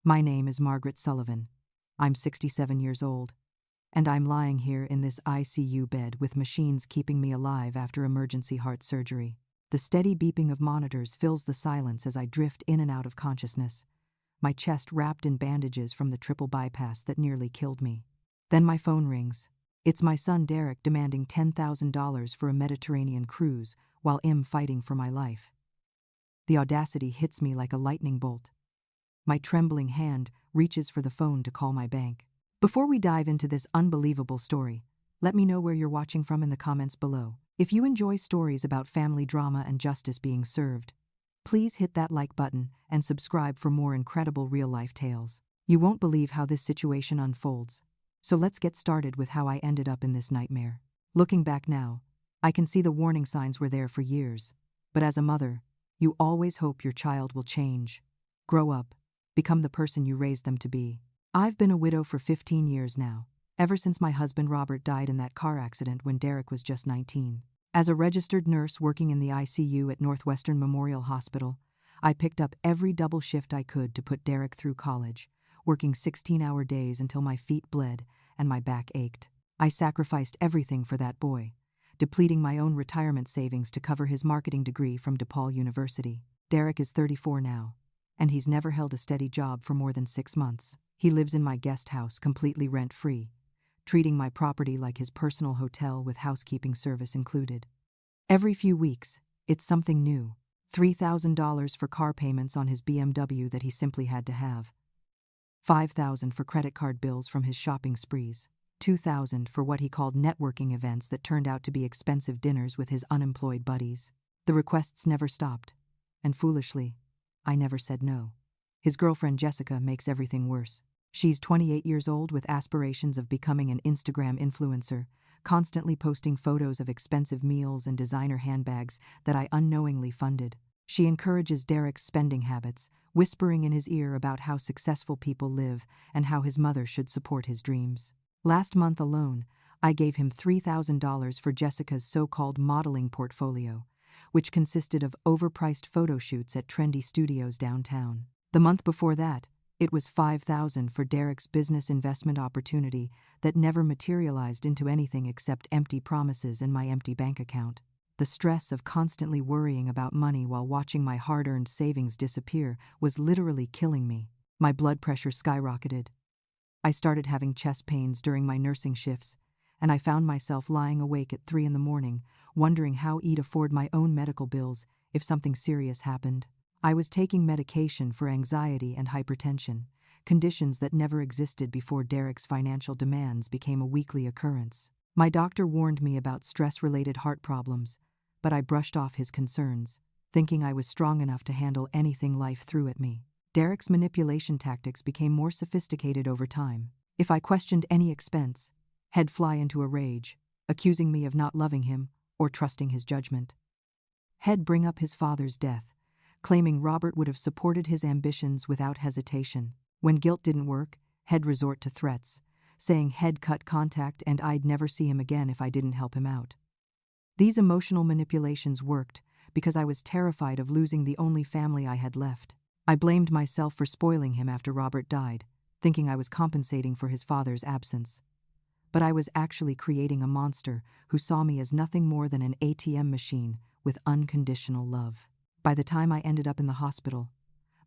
My name is Margaret Sullivan. I'm 67 years old, and I'm lying here in this ICU bed with machines keeping me alive after emergency heart surgery. The steady beeping of monitors fills the silence as I drift in and out of consciousness, my chest wrapped in bandages from the triple bypass that nearly killed me. Then my phone rings. It's my son Derek demanding $10,000 for a Mediterranean cruise while I'm fighting for my life. The audacity hits me like a lightning bolt. My trembling hand reaches for the phone to call my bank. Before we dive into this unbelievable story, let me know where you're watching from in the comments below. If you enjoy stories about family drama and justice being served, please hit that like button and subscribe for more incredible real-life tales. You won't believe how this situation unfolds. So let's get started with how I ended up in this nightmare. Looking back now, I can see the warning signs were there for years. But as a mother, you always hope your child will change, grow up, become the person you raised them to be. I've been a widow for 15 years now, ever since my husband Robert died in that car accident when Derek was just 19. As a registered nurse working in the ICU at Northwestern Memorial Hospital, I picked up every double shift I could to put Derek through college, working 16-hour days until my feet bled and my back ached. I sacrificed everything for that boy, depleting my own retirement savings to cover his marketing degree from DePaul University. Derek is 34 now, and he's never held a steady job for more than 6 months. He lives in my guest house completely rent-free, treating my property like his personal hotel with housekeeping service included. Every few weeks, it's something new. $3,000 for car payments on his BMW that he simply had to have. $5,000 for credit card bills from his shopping sprees. $2,000 for what he called networking events that turned out to be expensive dinners with his unemployed buddies. The requests never stopped, and foolishly, I never said no. His girlfriend Jessica makes everything worse. She's 28 years old with aspirations of becoming an Instagram influencer, constantly posting photos of expensive meals and designer handbags that I unknowingly funded. She encourages Derek's spending habits, whispering in his ear about how successful people live and how his mother should support his dreams. Last month alone, I gave him $3,000 for Jessica's so-called modeling portfolio, which consisted of overpriced photo shoots at trendy studios downtown. The month before that, it was $5,000 for Derek's business investment opportunity that never materialized into anything except empty promises and my empty bank account. The stress of constantly worrying about money while watching my hard-earned savings disappear was literally killing me. My blood pressure skyrocketed. I started having chest pains during my nursing shifts, and I found myself lying awake at 3 a.m, wondering how I'd afford my own medical bills if something serious happened. I was taking medication for anxiety and hypertension, conditions that never existed before Derek's financial demands became a weekly occurrence. My doctor warned me about stress-related heart problems, but I brushed off his concerns, thinking I was strong enough to handle anything life threw at me. Derek's manipulation tactics became more sophisticated over time. If I questioned any expense, he'd fly into a rage, accusing me of not loving him or trusting his judgment. He'd bring up his father's death, claiming Robert would have supported his ambitions without hesitation. When guilt didn't work, he'd resort to threats, saying he'd cut contact and I'd never see him again if I didn't help him out. These emotional manipulations worked because I was terrified of losing the only family I had left. I blamed myself for spoiling him after Robert died, thinking I was compensating for his father's absence. But I was actually creating a monster who saw me as nothing more than an ATM machine with unconditional love. By the time I ended up in the hospital,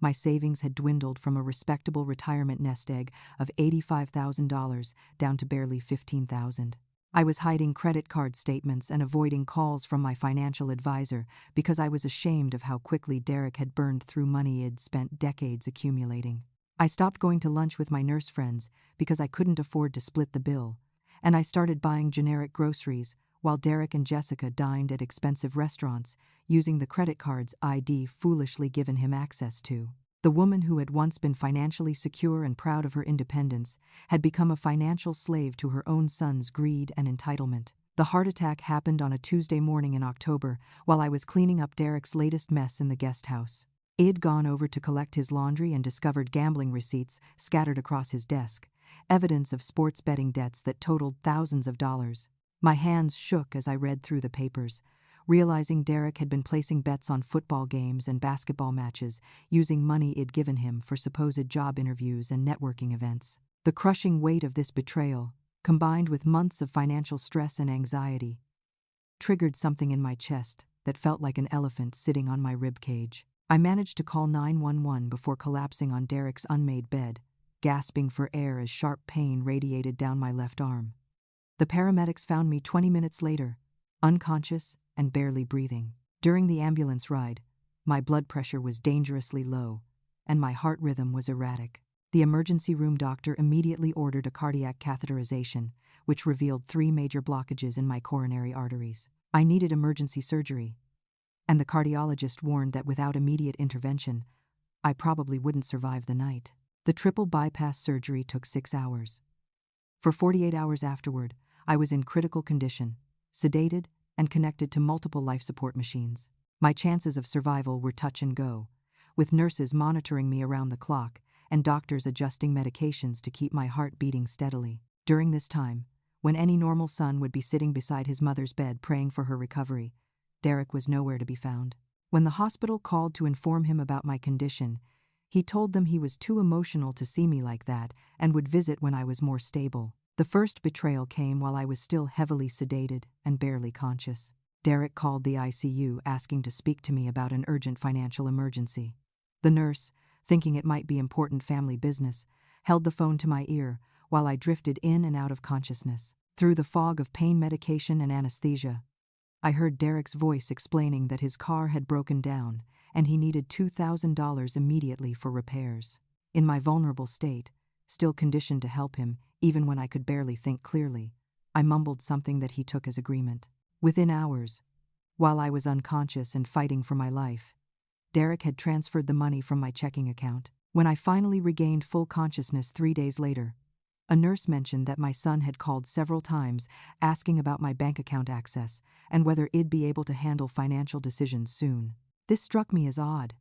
my savings had dwindled from a respectable retirement nest egg of $85,000 down to barely $15,000. I was hiding credit card statements and avoiding calls from my financial advisor because I was ashamed of how quickly Derek had burned through money he'd spent decades accumulating. I stopped going to lunch with my nurse friends because I couldn't afford to split the bill, and I started buying generic groceries while Derek and Jessica dined at expensive restaurants, using the credit cards I'd foolishly given him access to. The woman who had once been financially secure and proud of her independence had become a financial slave to her own son's greed and entitlement. The heart attack happened on a Tuesday morning in October while I was cleaning up Derek's latest mess in the guest house. I'd gone over to collect his laundry and discovered gambling receipts scattered across his desk, evidence of sports betting debts that totaled thousands of dollars. My hands shook as I read through the papers, realizing Derek had been placing bets on football games and basketball matches, using money I'd given him for supposed job interviews and networking events. The crushing weight of this betrayal, combined with months of financial stress and anxiety, triggered something in my chest that felt like an elephant sitting on my rib cage. I managed to call 911 before collapsing on Derek's unmade bed, gasping for air as sharp pain radiated down my left arm. The paramedics found me 20 minutes later, unconscious and barely breathing. During the ambulance ride, my blood pressure was dangerously low, and my heart rhythm was erratic. The emergency room doctor immediately ordered a cardiac catheterization, which revealed 3 major blockages in my coronary arteries. I needed emergency surgery, and the cardiologist warned that without immediate intervention, I probably wouldn't survive the night. The triple bypass surgery took 6 hours. For 48 hours afterward, I was in critical condition, sedated, and connected to multiple life support machines. My chances of survival were touch and go, with nurses monitoring me around the clock and doctors adjusting medications to keep my heart beating steadily. During this time, when any normal son would be sitting beside his mother's bed praying for her recovery, Derek was nowhere to be found. When the hospital called to inform him about my condition, he told them he was too emotional to see me like that and would visit when I was more stable. The first betrayal came while I was still heavily sedated and barely conscious. Derek called the ICU asking to speak to me about an urgent financial emergency. The nurse, thinking it might be important family business, held the phone to my ear while I drifted in and out of consciousness. Through the fog of pain medication and anesthesia, I heard Derek's voice explaining that his car had broken down and he needed $2,000 immediately for repairs. In my vulnerable state, still conditioned to help him even when I could barely think clearly, I mumbled something that he took as agreement. Within hours, while I was unconscious and fighting for my life, Derek had transferred the money from my checking account. When I finally regained full consciousness 3 days later, a nurse mentioned that my son had called several times asking about my bank account access and whether I'd be able to handle financial decisions soon. This struck me as odd,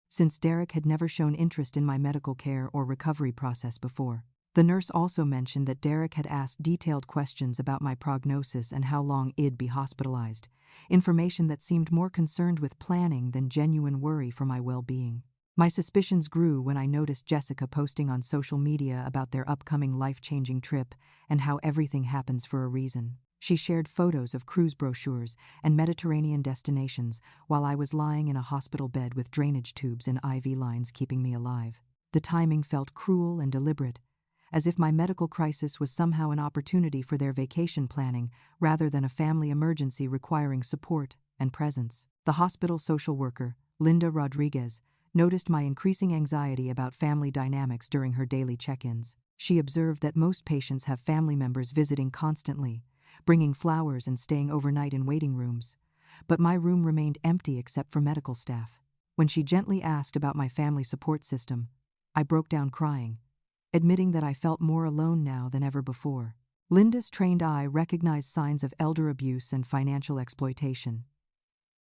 since Derek had never shown interest in my medical care or recovery process before. The nurse also mentioned that Derek had asked detailed questions about my prognosis and how long I'd be hospitalized, information that seemed more concerned with planning than genuine worry for my well-being. My suspicions grew when I noticed Jessica posting on social media about their upcoming life-changing trip and how everything happens for a reason. She shared photos of cruise brochures and Mediterranean destinations while I was lying in a hospital bed with drainage tubes and IV lines keeping me alive. The timing felt cruel and deliberate, as if my medical crisis was somehow an opportunity for their vacation planning rather than a family emergency requiring support and presence. The hospital social worker, Linda Rodriguez, noticed my increasing anxiety about family dynamics during her daily check-ins. She observed that most patients have family members visiting constantly, bringing flowers and staying overnight in waiting rooms, but my room remained empty except for medical staff. When she gently asked about my family support system, I broke down crying, admitting that I felt more alone now than ever before. Linda's trained eye recognized signs of elder abuse and financial exploitation,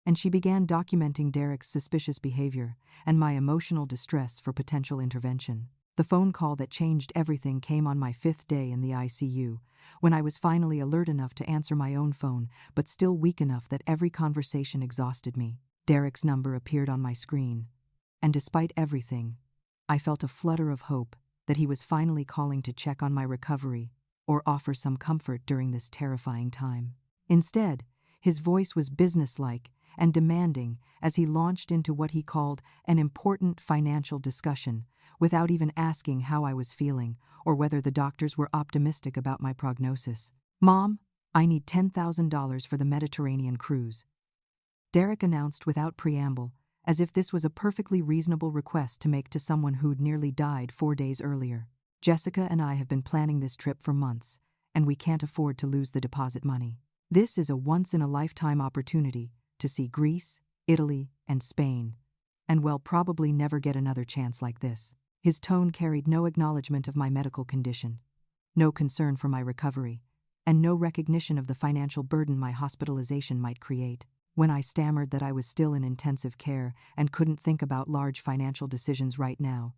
and she began documenting Derek's suspicious behavior and my emotional distress for potential intervention. The phone call that changed everything came on my 5th day in the ICU, when I was finally alert enough to answer my own phone, but still weak enough that every conversation exhausted me. Derek's number appeared on my screen, and despite everything, I felt a flutter of hope that he was finally calling to check on my recovery or offer some comfort during this terrifying time. Instead, his voice was businesslike and demanding as he launched into what he called an important financial discussion without even asking how I was feeling or whether the doctors were optimistic about my prognosis. "Mom, I need $10,000 for the Mediterranean cruise," Derek announced without preamble, as if this was a perfectly reasonable request to make to someone who'd nearly died 4 days earlier. "Jessica and I have been planning this trip for months, and we can't afford to lose the deposit money. This is a once-in-a-lifetime opportunity to see Greece, Italy, and Spain, and we'll probably never get another chance like this." His tone carried no acknowledgement of my medical condition, no concern for my recovery, and no recognition of the financial burden my hospitalization might create. When I stammered that I was still in intensive care and couldn't think about large financial decisions right now,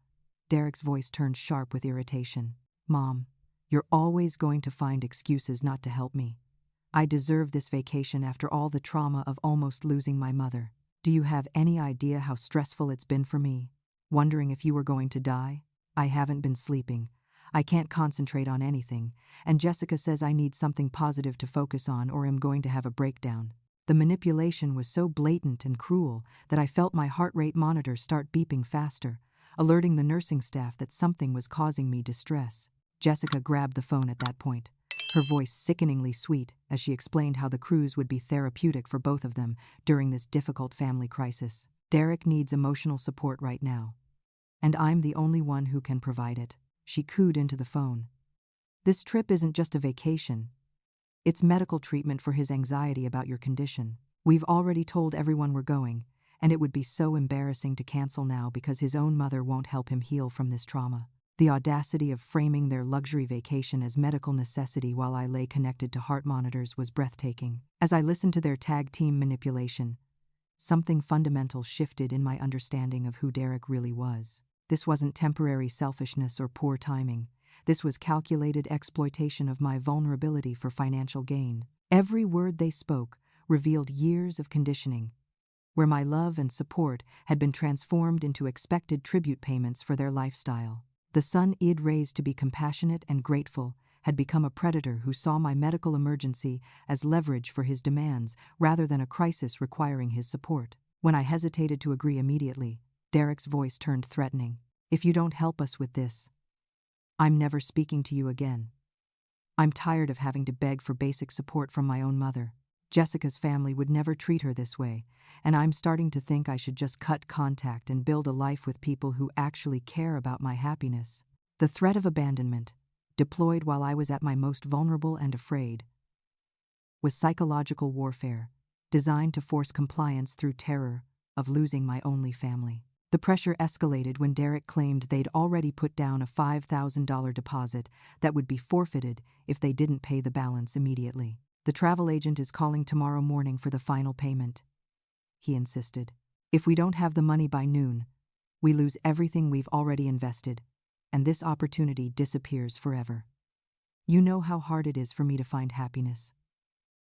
Derek's voice turned sharp with irritation. "Mom, you're always going to find excuses not to help me. I deserve this vacation after all the trauma of almost losing my mother. Do you have any idea how stressful it's been for me? Wondering if you were going to die? I haven't been sleeping. I can't concentrate on anything, and Jessica says I need something positive to focus on or am going to have a breakdown. The manipulation was so blatant and cruel that I felt my heart rate monitor start beeping faster, alerting the nursing staff that something was causing me distress. Jessica grabbed the phone at that point, her voice sickeningly sweet as she explained how the cruise would be therapeutic for both of them during this difficult family crisis. Derek needs emotional support right now, and I'm the only one who can provide it. She cooed into the phone. This trip isn't just a vacation. It's medical treatment for his anxiety about your condition. We've already told everyone we're going, and it would be so embarrassing to cancel now because his own mother won't help him heal from this trauma. The audacity of framing their luxury vacation as medical necessity while I lay connected to heart monitors was breathtaking. As I listened to their tag team manipulation, something fundamental shifted in my understanding of who Derek really was. This wasn't temporary selfishness or poor timing. This was calculated exploitation of my vulnerability for financial gain. Every word they spoke revealed years of conditioning, where my love and support had been transformed into expected tribute payments for their lifestyle. The son I'd raised to be compassionate and grateful had become a predator who saw my medical emergency as leverage for his demands rather than a crisis requiring his support. When I hesitated to agree immediately, Derek's voice turned threatening. If you don't help us with this, I'm never speaking to you again. I'm tired of having to beg for basic support from my own mother. Jessica's family would never treat her this way, and I'm starting to think I should just cut contact and build a life with people who actually care about my happiness. The threat of abandonment, deployed while I was at my most vulnerable and afraid, was psychological warfare, designed to force compliance through terror of losing my only family. The pressure escalated when Derek claimed they'd already put down a $5,000 deposit that would be forfeited if they didn't pay the balance immediately. The travel agent is calling tomorrow morning for the final payment, he insisted. If we don't have the money by noon, we lose everything we've already invested, and this opportunity disappears forever. You know how hard it is for me to find happiness.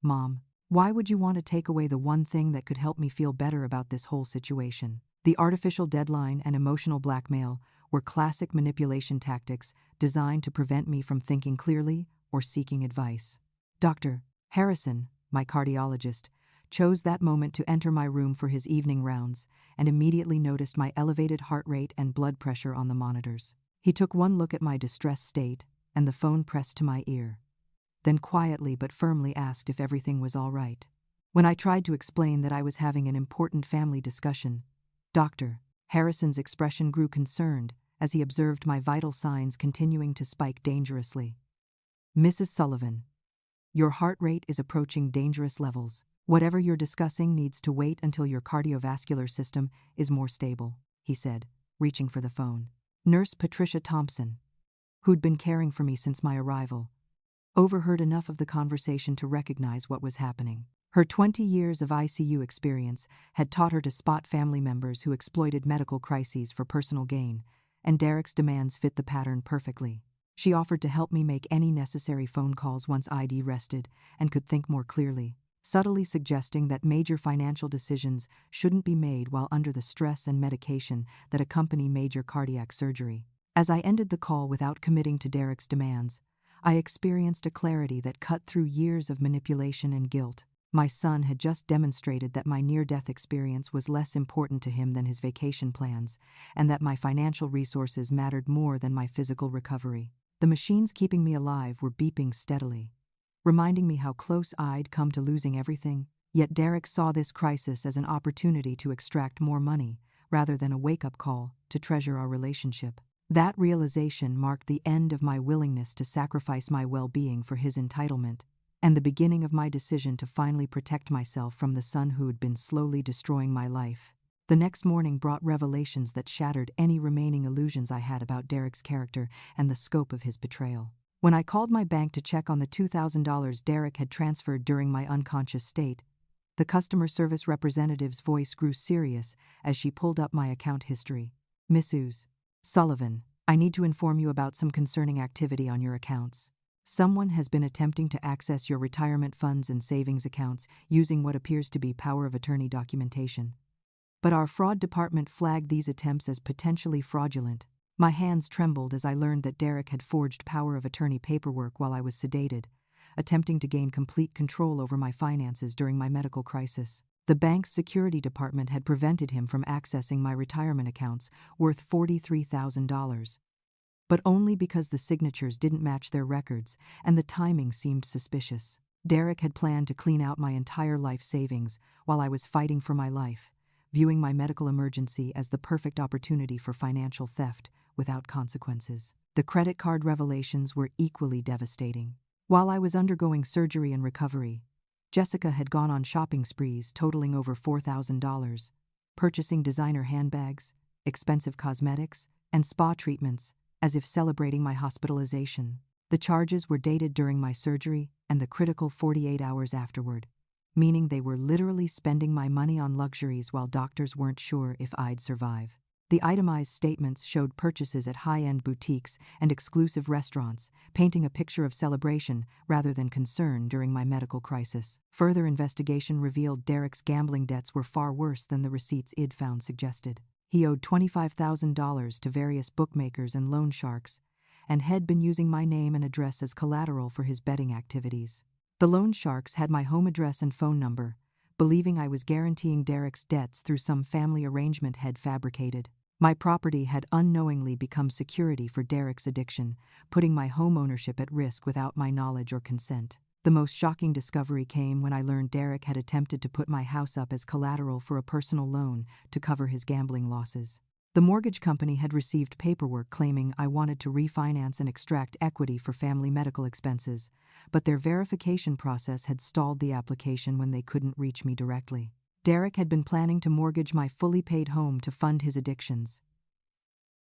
Mom, why would you want to take away the one thing that could help me feel better about this whole situation? The artificial deadline and emotional blackmail were classic manipulation tactics designed to prevent me from thinking clearly or seeking advice. Dr. Harrison, my cardiologist, chose that moment to enter my room for his evening rounds and immediately noticed my elevated heart rate and blood pressure on the monitors. He took one look at my distressed state and the phone pressed to my ear, then quietly but firmly asked if everything was all right. When I tried to explain that I was having an important family discussion, Dr. Harrison's expression grew concerned as he observed my vital signs continuing to spike dangerously. Mrs. Sullivan, your heart rate is approaching dangerous levels. Whatever you're discussing needs to wait until your cardiovascular system is more stable, he said, reaching for the phone. Nurse Patricia Thompson, who'd been caring for me since my arrival, overheard enough of the conversation to recognize what was happening. Her 20 years of ICU experience had taught her to spot family members who exploited medical crises for personal gain, and Derek's demands fit the pattern perfectly. She offered to help me make any necessary phone calls once I'd rested and could think more clearly, subtly suggesting that major financial decisions shouldn't be made while under the stress and medication that accompany major cardiac surgery. As I ended the call without committing to Derek's demands, I experienced a clarity that cut through years of manipulation and guilt. My son had just demonstrated that my near-death experience was less important to him than his vacation plans, and that my financial resources mattered more than my physical recovery. The machines keeping me alive were beeping steadily, reminding me how close I'd come to losing everything. Yet Derek saw this crisis as an opportunity to extract more money, rather than a wake-up call to treasure our relationship. That realization marked the end of my willingness to sacrifice my well-being for his entitlement, and the beginning of my decision to finally protect myself from the son who'd been slowly destroying my life. The next morning brought revelations that shattered any remaining illusions I had about Derek's character and the scope of his betrayal. When I called my bank to check on the $2,000 Derek had transferred during my unconscious state, the customer service representative's voice grew serious as she pulled up my account history. Mrs. Sullivan, I need to inform you about some concerning activity on your accounts. Someone has been attempting to access your retirement funds and savings accounts using what appears to be power of attorney documentation. But our fraud department flagged these attempts as potentially fraudulent. My hands trembled as I learned that Derek had forged power of attorney paperwork while I was sedated, attempting to gain complete control over my finances during my medical crisis. The bank's security department had prevented him from accessing my retirement accounts, worth $43,000. But only because the signatures didn't match their records and the timing seemed suspicious. Derek had planned to clean out my entire life savings while I was fighting for my life, viewing my medical emergency as the perfect opportunity for financial theft without consequences. The credit card revelations were equally devastating. While I was undergoing surgery and recovery, Jessica had gone on shopping sprees totaling over $4,000, purchasing designer handbags, expensive cosmetics, and spa treatments, as if celebrating my hospitalization. The charges were dated during my surgery and the critical 48 hours afterward, meaning they were literally spending my money on luxuries while doctors weren't sure if I'd survive. The itemized statements showed purchases at high-end boutiques and exclusive restaurants, painting a picture of celebration rather than concern during my medical crisis. Further investigation revealed Derek's gambling debts were far worse than the receipts I'd found suggested. He owed $25,000 to various bookmakers and loan sharks, and had been using my name and address as collateral for his betting activities. The loan sharks had my home address and phone number, believing I was guaranteeing Derek's debts through some family arrangement had fabricated. My property had unknowingly become security for Derek's addiction, putting my home ownership at risk without my knowledge or consent. The most shocking discovery came when I learned Derek had attempted to put my house up as collateral for a personal loan to cover his gambling losses. The mortgage company had received paperwork claiming I wanted to refinance and extract equity for family medical expenses, but their verification process had stalled the application when they couldn't reach me directly. Derek had been planning to mortgage my fully paid home to fund his addictions,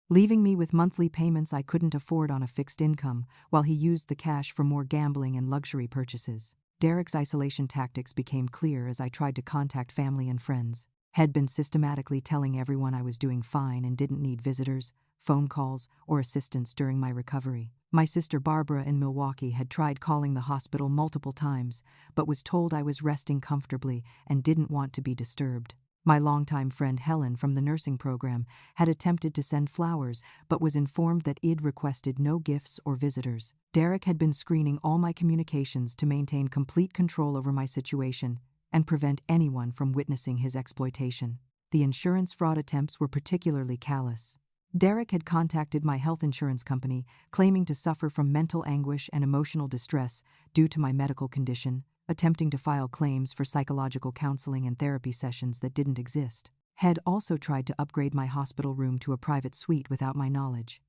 leaving me with monthly payments I couldn't afford on a fixed income, while he used the cash for more gambling and luxury purchases. Derek's isolation tactics became clear as I tried to contact family and friends. Had been systematically telling everyone I was doing fine and didn't need visitors, phone calls, or assistance during my recovery. My sister Barbara in Milwaukee had tried calling the hospital multiple times, but was told I was resting comfortably and didn't want to be disturbed. My longtime friend Helen from the nursing program had attempted to send flowers, but was informed that I'd requested no gifts or visitors. Derek had been screening all my communications to maintain complete control over my situation and prevent anyone from witnessing his exploitation. The insurance fraud attempts were particularly callous. Derek had contacted my health insurance company, claiming to suffer from mental anguish and emotional distress due to my medical condition, attempting to file claims for psychological counseling and therapy sessions that didn't exist. Had also tried to upgrade my hospital room to a private suite without my knowledge,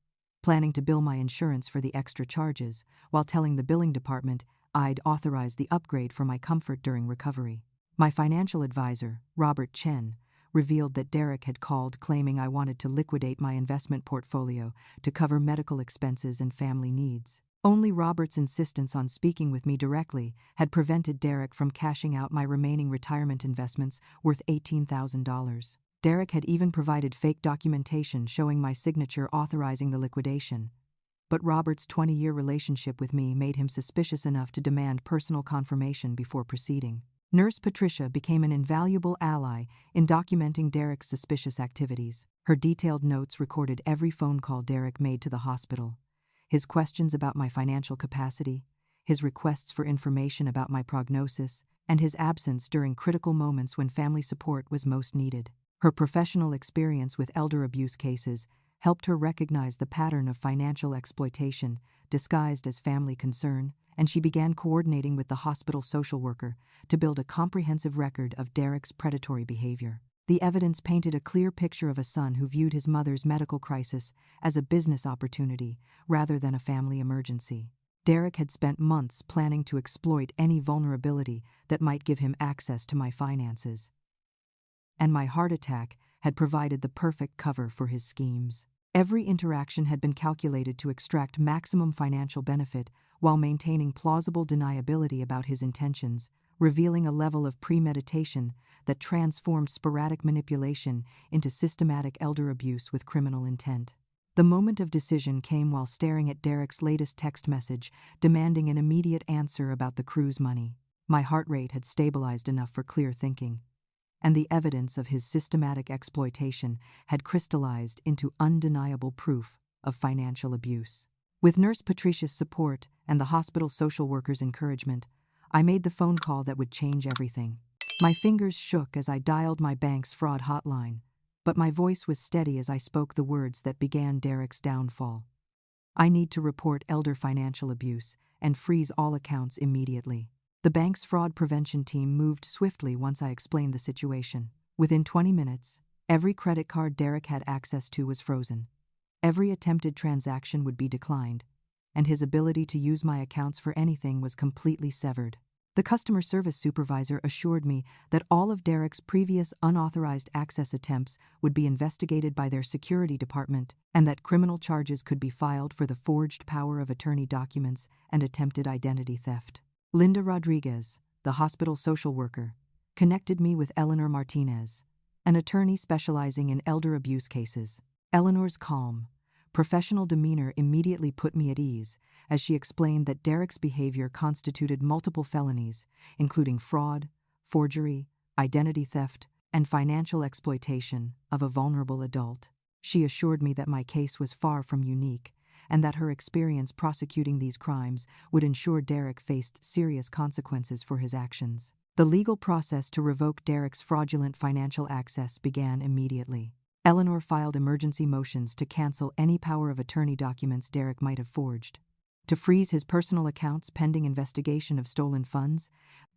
planning to bill my insurance for the extra charges, while telling the billing department I'd authorized the upgrade for my comfort during recovery. My financial advisor, Robert Chen, revealed that Derek had called claiming I wanted to liquidate my investment portfolio to cover medical expenses and family needs. Only Robert's insistence on speaking with me directly had prevented Derek from cashing out my remaining retirement investments worth $18,000. Derek had even provided fake documentation showing my signature authorizing the liquidation, but Robert's 20-year relationship with me made him suspicious enough to demand personal confirmation before proceeding. Nurse Patricia became an invaluable ally in documenting Derek's suspicious activities. Her detailed notes recorded every phone call Derek made to the hospital, his questions about my financial capacity, his requests for information about my prognosis, and his absence during critical moments when family support was most needed. Her professional experience with elder abuse cases helped her recognize the pattern of financial exploitation disguised as family concern, and she began coordinating with the hospital social worker to build a comprehensive record of Derek's predatory behavior. The evidence painted a clear picture of a son who viewed his mother's medical crisis as a business opportunity rather than a family emergency. Derek had spent months planning to exploit any vulnerability that might give him access to my finances, and my heart attack had provided the perfect cover for his schemes. Every interaction had been calculated to extract maximum financial benefit while maintaining plausible deniability about his intentions, revealing a level of premeditation that transformed sporadic manipulation into systematic elder abuse with criminal intent. The moment of decision came while staring at Derek's latest text message, demanding an immediate answer about the cruise money. My heart rate had stabilized enough for clear thinking, and the evidence of his systematic exploitation had crystallized into undeniable proof of financial abuse. With Nurse Patricia's support and the hospital social worker's encouragement, I made the phone call that would change everything. My fingers shook as I dialed my bank's fraud hotline, but my voice was steady as I spoke the words that began Derek's downfall. I need to report elder financial abuse and freeze all accounts immediately. The bank's fraud prevention team moved swiftly once I explained the situation. Within 20 minutes, every credit card Derek had access to was frozen. Every attempted transaction would be declined, and his ability to use my accounts for anything was completely severed. The customer service supervisor assured me that all of Derek's previous unauthorized access attempts would be investigated by their security department and that criminal charges could be filed for the forged power of attorney documents and attempted identity theft. Linda Rodriguez, the hospital social worker, connected me with Eleanor Martinez, an attorney specializing in elder abuse cases. Eleanor's calm, professional demeanor immediately put me at ease as she explained that Derek's behavior constituted multiple felonies, including fraud, forgery, identity theft, and financial exploitation of a vulnerable adult. She assured me that my case was far from unique and that her experience prosecuting these crimes would ensure Derek faced serious consequences for his actions. The legal process to revoke Derek's fraudulent financial access began immediately. Eleanor filed emergency motions to cancel any power of attorney documents Derek might have forged, to freeze his personal accounts pending investigation of stolen funds,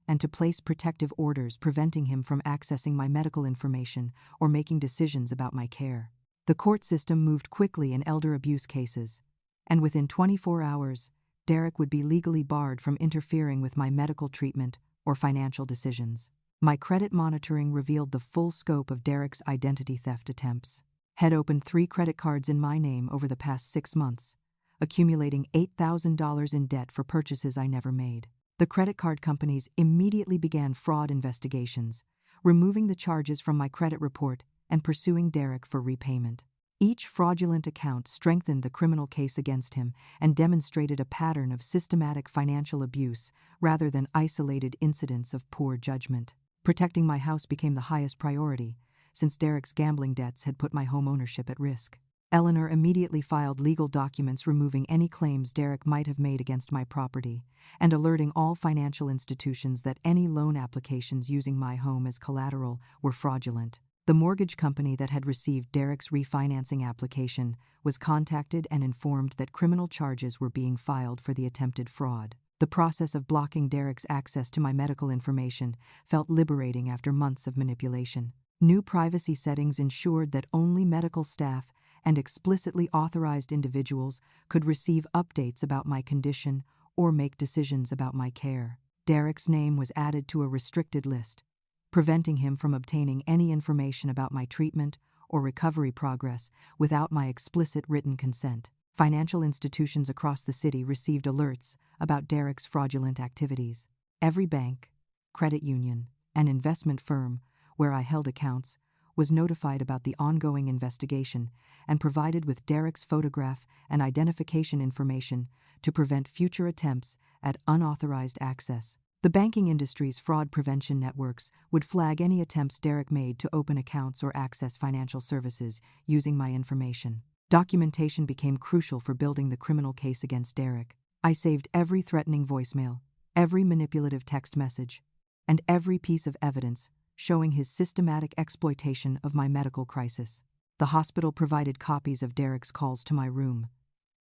and to place protective orders preventing him from accessing my medical information or making decisions about my care. The court system moved quickly in elder abuse cases, and within 24 hours, Derek would be legally barred from interfering with my medical treatment or financial decisions. My credit monitoring revealed the full scope of Derek's identity theft attempts. Had opened 3 credit cards in my name over the past 6 months, accumulating $8,000 in debt for purchases I never made. The credit card companies immediately began fraud investigations, removing the charges from my credit report and pursuing Derek for repayment. Each fraudulent account strengthened the criminal case against him and demonstrated a pattern of systematic financial abuse rather than isolated incidents of poor judgment. Protecting my house became the highest priority, since Derek's gambling debts had put my home ownership at risk. Eleanor immediately filed legal documents removing any claims Derek might have made against my property and alerting all financial institutions that any loan applications using my home as collateral were fraudulent. The mortgage company that had received Derek's refinancing application was contacted and informed that criminal charges were being filed for the attempted fraud. The process of blocking Derek's access to my medical information felt liberating after months of manipulation. New privacy settings ensured that only medical staff and explicitly authorized individuals could receive updates about my condition or make decisions about my care. Derek's name was added to a restricted list, preventing him from obtaining any information about my treatment or recovery progress without my explicit written consent. Financial institutions across the city received alerts about Derek's fraudulent activities. Every bank, credit union, and investment firm where I held accounts was notified about the ongoing investigation and provided with Derek's photograph and identification information to prevent future attempts at unauthorized access. The banking industry's fraud prevention networks would flag any attempts Derek made to open accounts or access financial services using my information. Documentation became crucial for building the criminal case against Derek. I saved every threatening voicemail, every manipulative text message, and every piece of evidence showing his systematic exploitation of my medical crisis. The hospital provided copies of Derek's calls to my room,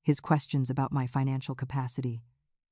his questions about my financial capacity,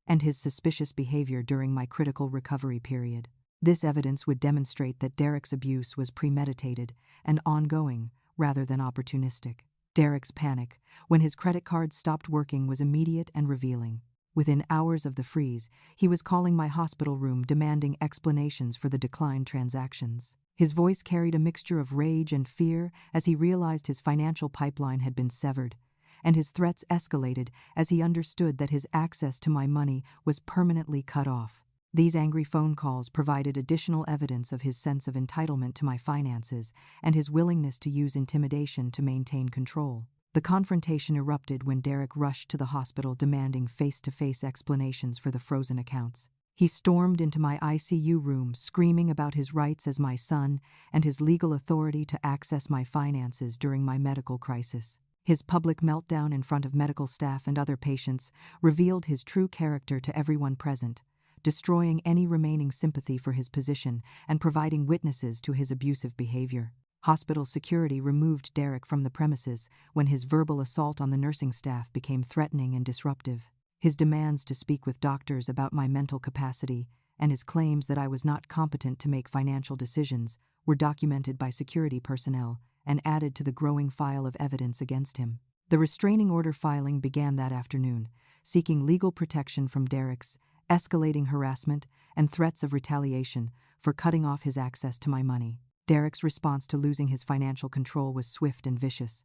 and his suspicious behavior during my critical recovery period. This evidence would demonstrate that Derek's abuse was premeditated and ongoing rather than opportunistic. Derek's panic when his credit card stopped working was immediate and revealing. Within hours of the freeze, he was calling my hospital room demanding explanations for the declined transactions. His voice carried a mixture of rage and fear as he realized his financial pipeline had been severed, and his threats escalated as he understood that his access to my money was permanently cut off. These angry phone calls provided additional evidence of his sense of entitlement to my finances and his willingness to use intimidation to maintain control. The confrontation erupted when Derek rushed to the hospital demanding face-to-face explanations for the frozen accounts. He stormed into my ICU room, screaming about his rights as my son and his legal authority to access my finances during my medical crisis. His public meltdown in front of medical staff and other patients revealed his true character to everyone present, destroying any remaining sympathy for his position and providing witnesses to his abusive behavior. Hospital security removed Derek from the premises when his verbal assault on the nursing staff became threatening and disruptive. His demands to speak with doctors about my mental capacity and his claims that I was not competent to make financial decisions were documented by security personnel and added to the growing file of evidence against him. The restraining order filing began that afternoon, seeking legal protection from Derek's escalating harassment and threats of retaliation for cutting off his access to my money. Derek's response to losing his financial control was swift and vicious,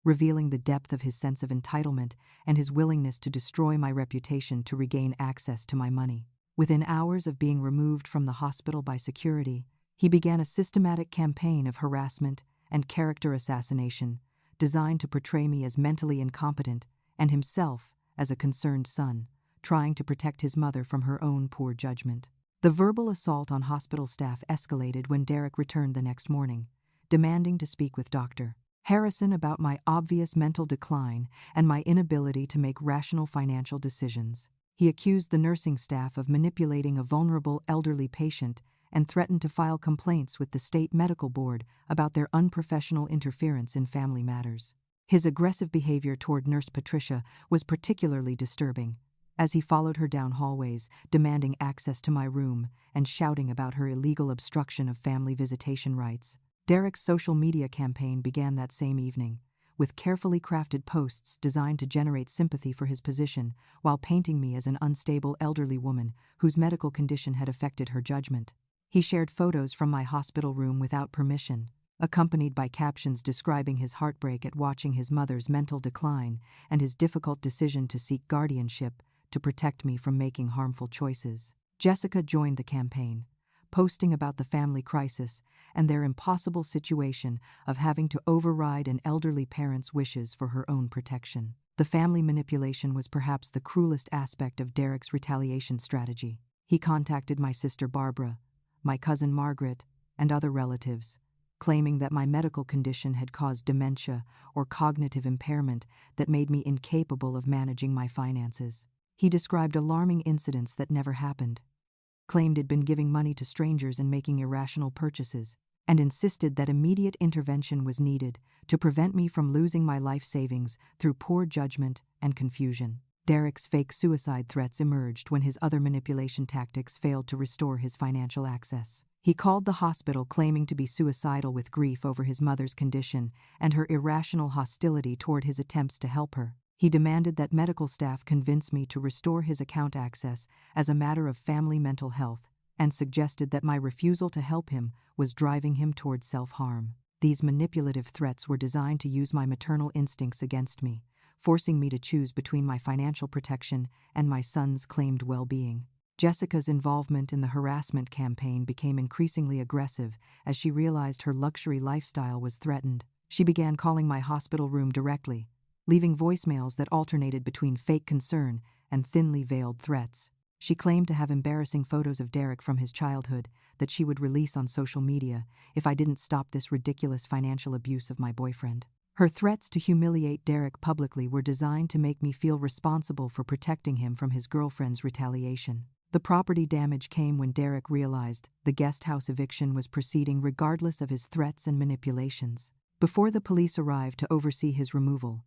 revealing the depth of his sense of entitlement and his willingness to destroy my reputation to regain access to my money. Within hours of being removed from the hospital by security, he began a systematic campaign of harassment and character assassination designed to portray me as mentally incompetent and himself as a concerned son, trying to protect his mother from her own poor judgment. The verbal assault on hospital staff escalated when Derek returned the next morning, demanding to speak with Dr. Harrison about my obvious mental decline and my inability to make rational financial decisions. He accused the nursing staff of manipulating a vulnerable elderly patient and threatened to file complaints with the state medical board about their unprofessional interference in family matters. His aggressive behavior toward Nurse Patricia was particularly disturbing, as he followed her down hallways, demanding access to my room and shouting about her illegal obstruction of family visitation rights. Derek's social media campaign began that same evening, with carefully crafted posts designed to generate sympathy for his position while painting me as an unstable elderly woman whose medical condition had affected her judgment. He shared photos from my hospital room without permission, accompanied by captions describing his heartbreak at watching his mother's mental decline and his difficult decision to seek guardianship to protect me from making harmful choices. Jessica joined the campaign, posting about the family crisis and their impossible situation of having to override an elderly parent's wishes for her own protection. The family manipulation was perhaps the cruelest aspect of Derek's retaliation strategy. He contacted my sister Barbara, my cousin Margaret, and other relatives, claiming that my medical condition had caused dementia or cognitive impairment that made me incapable of managing my finances. He described alarming incidents that never happened, claimed he'd been giving money to strangers and making irrational purchases, and insisted that immediate intervention was needed to prevent me from losing my life savings through poor judgment and confusion. Derek's fake suicide threats emerged when his other manipulation tactics failed to restore his financial access. He called the hospital claiming to be suicidal with grief over his mother's condition and her irrational hostility toward his attempts to help her. He demanded that medical staff convince me to restore his account access as a matter of family mental health, and suggested that my refusal to help him was driving him toward self-harm. These manipulative threats were designed to use my maternal instincts against me, forcing me to choose between my financial protection and my son's claimed well-being. Jessica's involvement in the harassment campaign became increasingly aggressive as she realized her luxury lifestyle was threatened. She began calling my hospital room directly, leaving voicemails that alternated between fake concern and thinly veiled threats. She claimed to have embarrassing photos of Derek from his childhood that she would release on social media if I didn't stop this ridiculous financial abuse of my boyfriend. Her threats to humiliate Derek publicly were designed to make me feel responsible for protecting him from his girlfriend's retaliation. The property damage came when Derek realized the guest house eviction was proceeding regardless of his threats and manipulations. Before the police arrived to oversee his removal,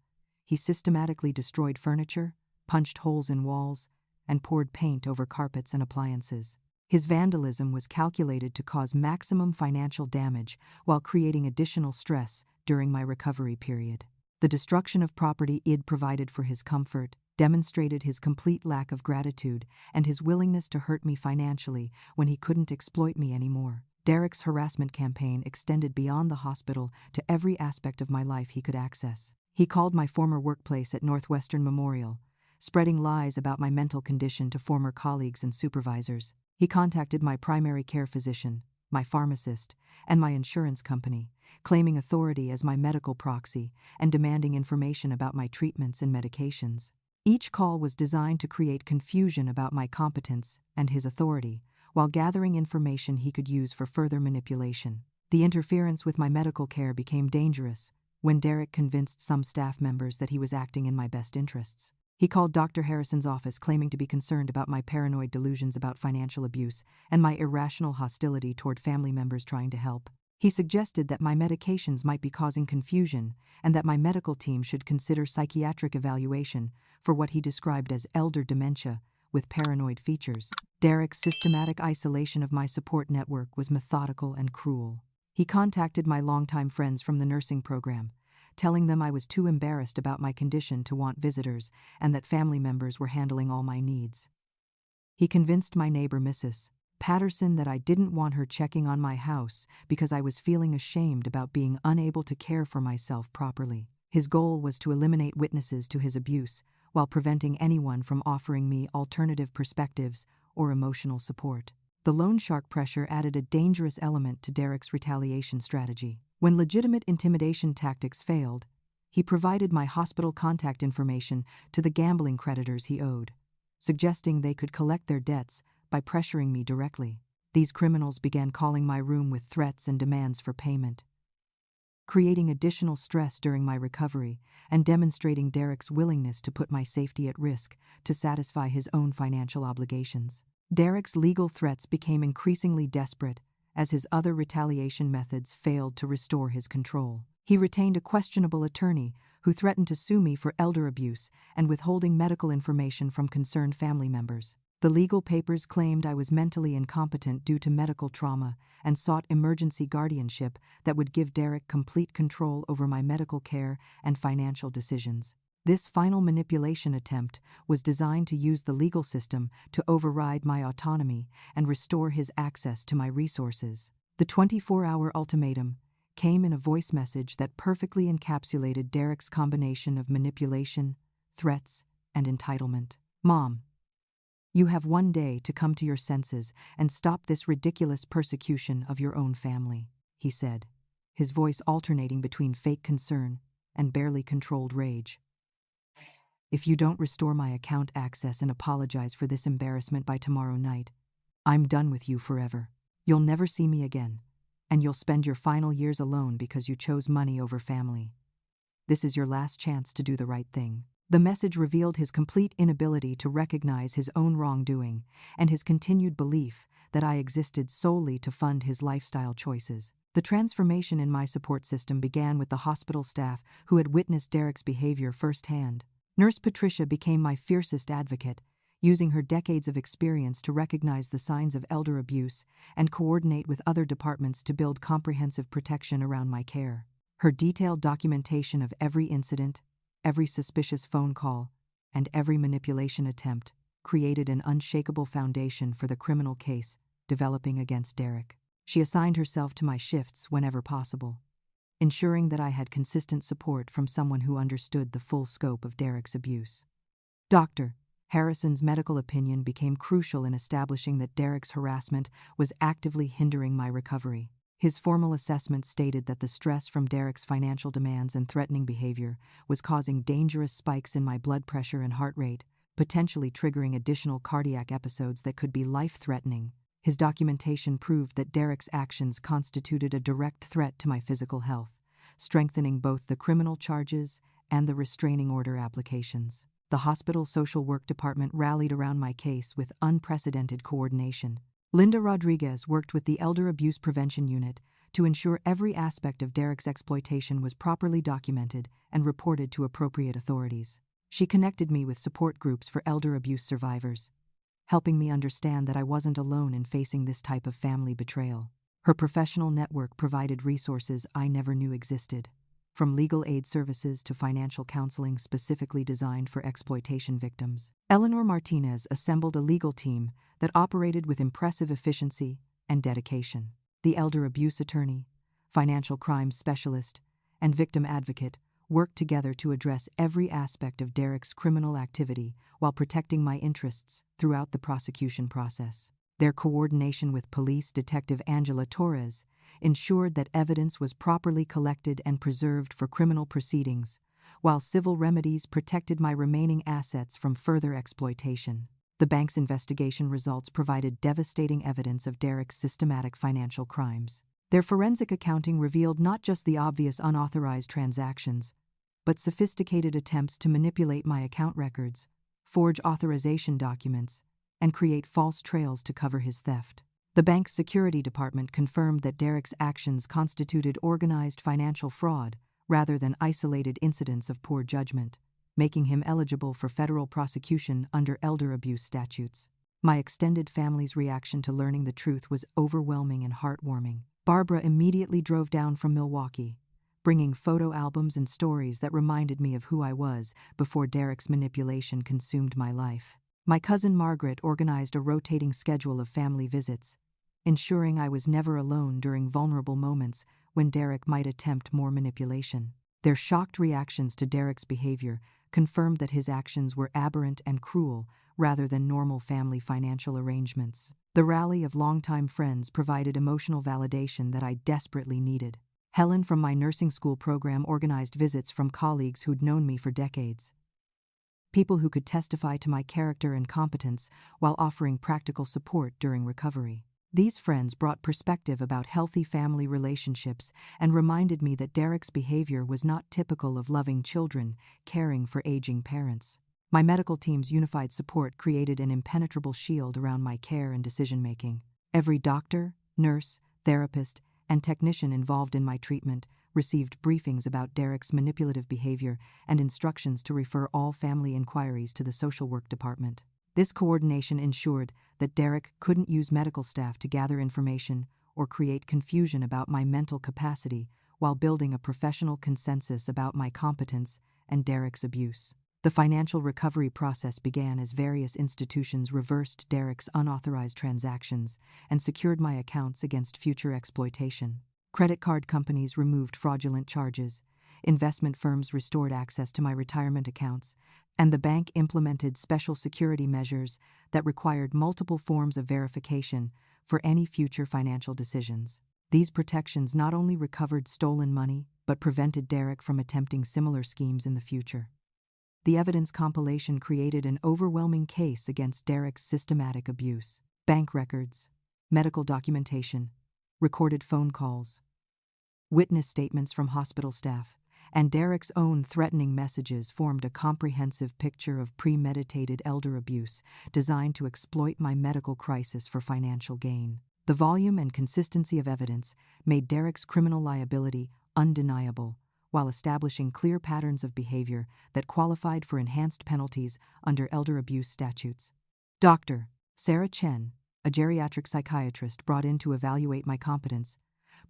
he systematically destroyed furniture, punched holes in walls, and poured paint over carpets and appliances. His vandalism was calculated to cause maximum financial damage while creating additional stress during my recovery period. The destruction of property he'd provided for his comfort demonstrated his complete lack of gratitude and his willingness to hurt me financially when he couldn't exploit me anymore. Derek's harassment campaign extended beyond the hospital to every aspect of my life he could access. He called my former workplace at Northwestern Memorial, spreading lies about my mental condition to former colleagues and supervisors. He contacted my primary care physician, my pharmacist, and my insurance company, claiming authority as my medical proxy and demanding information about my treatments and medications. Each call was designed to create confusion about my competence and his authority, while gathering information he could use for further manipulation. The interference with my medical care became dangerous when Derek convinced some staff members that he was acting in my best interests. He called Dr. Harrison's office claiming to be concerned about my paranoid delusions about financial abuse and my irrational hostility toward family members trying to help. He suggested that my medications might be causing confusion and that my medical team should consider psychiatric evaluation for what he described as elder dementia with paranoid features. Derek's systematic isolation of my support network was methodical and cruel. He contacted my longtime friends from the nursing program, telling them I was too embarrassed about my condition to want visitors and that family members were handling all my needs. He convinced my neighbor, Mrs. Patterson, that I didn't want her checking on my house because I was feeling ashamed about being unable to care for myself properly. His goal was to eliminate witnesses to his abuse while preventing anyone from offering me alternative perspectives or emotional support. The loan shark pressure added a dangerous element to Derek's retaliation strategy. When legitimate intimidation tactics failed, he provided my hospital contact information to the gambling creditors he owed, suggesting they could collect their debts by pressuring me directly. These criminals began calling my room with threats and demands for payment, creating additional stress during my recovery and demonstrating Derek's willingness to put my safety at risk to satisfy his own financial obligations. Derek's legal threats became increasingly desperate as his other retaliation methods failed to restore his control. He retained a questionable attorney who threatened to sue me for elder abuse and withholding medical information from concerned family members. The legal papers claimed I was mentally incompetent due to medical trauma and sought emergency guardianship that would give Derek complete control over my medical care and financial decisions. This final manipulation attempt was designed to use the legal system to override my autonomy and restore his access to my resources. The 24-hour ultimatum came in a voice message that perfectly encapsulated Derek's combination of manipulation, threats, and entitlement. "Mom, you have one day to come to your senses and stop this ridiculous persecution of your own family," he said, his voice alternating between fake concern and barely controlled rage. "If you don't restore my account access and apologize for this embarrassment by tomorrow night, I'm done with you forever. You'll never see me again, and you'll spend your final years alone because you chose money over family. This is your last chance to do the right thing." The message revealed his complete inability to recognize his own wrongdoing and his continued belief that I existed solely to fund his lifestyle choices. The transformation in my support system began with the hospital staff who had witnessed Derek's behavior firsthand. Nurse Patricia became my fiercest advocate, using her decades of experience to recognize the signs of elder abuse and coordinate with other departments to build comprehensive protection around my care. Her detailed documentation of every incident, every suspicious phone call, and every manipulation attempt created an unshakable foundation for the criminal case developing against Derek. She assigned herself to my shifts whenever possible, ensuring that I had consistent support from someone who understood the full scope of Derek's abuse. Dr. Harrison's medical opinion became crucial in establishing that Derek's harassment was actively hindering my recovery. His formal assessment stated that the stress from Derek's financial demands and threatening behavior was causing dangerous spikes in my blood pressure and heart rate, potentially triggering additional cardiac episodes that could be life-threatening. His documentation proved that Derek's actions constituted a direct threat to my physical health, strengthening both the criminal charges and the restraining order applications. The hospital social work department rallied around my case with unprecedented coordination. Linda Rodriguez worked with the Elder Abuse Prevention Unit to ensure every aspect of Derek's exploitation was properly documented and reported to appropriate authorities. She connected me with support groups for elder abuse survivors, helping me understand that I wasn't alone in facing this type of family betrayal. Her professional network provided resources I never knew existed, from legal aid services to financial counseling specifically designed for exploitation victims. Eleanor Martinez assembled a legal team that operated with impressive efficiency and dedication. The elder abuse attorney, financial crimes specialist, and victim advocate worked together to address every aspect of Derek's criminal activity while protecting my interests throughout the prosecution process. Their coordination with police detective Angela Torres ensured that evidence was properly collected and preserved for criminal proceedings, while civil remedies protected my remaining assets from further exploitation. The bank's investigation results provided devastating evidence of Derek's systematic financial crimes. Their forensic accounting revealed not just the obvious unauthorized transactions, but sophisticated attempts to manipulate my account records, forge authorization documents, and create false trails to cover his theft. The bank's security department confirmed that Derek's actions constituted organized financial fraud rather than isolated incidents of poor judgment, making him eligible for federal prosecution under elder abuse statutes. My extended family's reaction to learning the truth was overwhelming and heartwarming. Barbara immediately drove down from Milwaukee, bringing photo albums and stories that reminded me of who I was before Derek's manipulation consumed my life. My cousin Margaret organized a rotating schedule of family visits, ensuring I was never alone during vulnerable moments when Derek might attempt more manipulation. Their shocked reactions to Derek's behavior confirmed that his actions were aberrant and cruel rather than normal family financial arrangements. The rally of longtime friends provided emotional validation that I desperately needed. Helen from my nursing school program organized visits from colleagues who'd known me for decades. People who could testify to my character and competence while offering practical support during recovery. These friends brought perspective about healthy family relationships and reminded me that Derek's behavior was not typical of loving children caring for aging parents. My medical team's unified support created an impenetrable shield around my care and decision-making. Every doctor, nurse, therapist, and technician involved in my treatment received briefings about Derek's manipulative behavior and instructions to refer all family inquiries to the social work department. This coordination ensured that Derek couldn't use medical staff to gather information or create confusion about my mental capacity while building a professional consensus about my competence and Derek's abuse. The financial recovery process began as various institutions reversed Derek's unauthorized transactions and secured my accounts against future exploitation. Credit card companies removed fraudulent charges, investment firms restored access to my retirement accounts, and the bank implemented special security measures that required multiple forms of verification for any future financial decisions. These protections not only recovered stolen money, but prevented Derek from attempting similar schemes in the future. The evidence compilation created an overwhelming case against Derek's systematic abuse. Bank records, medical documentation, recorded phone calls, witness statements from hospital staff, and Derek's own threatening messages formed a comprehensive picture of premeditated elder abuse designed to exploit my medical crisis for financial gain. The volume and consistency of evidence made Derek's criminal liability undeniable, while establishing clear patterns of behavior that qualified for enhanced penalties under elder abuse statutes. Dr. Sarah Chen, a geriatric psychiatrist brought in to evaluate my competence,